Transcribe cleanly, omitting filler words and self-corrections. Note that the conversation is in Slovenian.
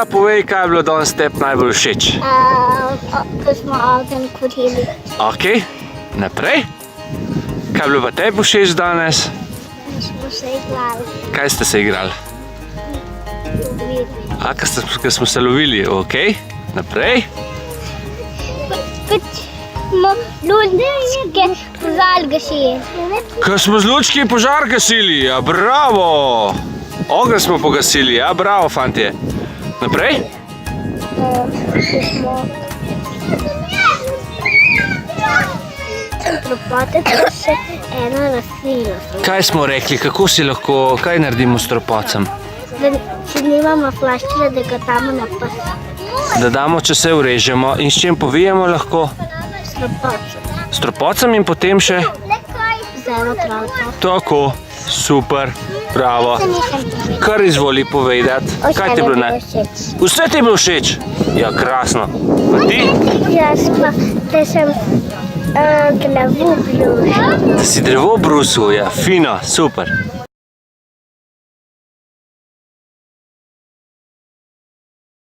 Maja, povej, kaj je bilo danes tebi najbolj všeč. Ko smo ogenj kurili. Ok, naprej. Kaj je bilo pa tebi všeč danes? Smo se igrali. Kaj ste se igrali? Ko smo se lovili, ok. Naprej. Kot smo lučke požar gasili. Ko smo z lučki požar gasili, ja, bravo. Ogenj smo pogasili, ja, bravo, fantje. Naprej. Stropote pa še eno rastlino. Kaj smo rekli, kako si lahko, kaj naredimo s stropocem? Da si nimamo flaščila, da ga damo na prst. Da damo, če se urežemo in s čim povijemo lahko? Stropote. S stropocem in potem še? Z eno travco. Tako, super, bravo. Kar izvoli povedati, kaj ti je bilo naj? Vse ti je bilo všeč? Ja, krasno. A ti? Jaz pa, da sem glavu brusil. Da si drevo brusil, ja, fino, super.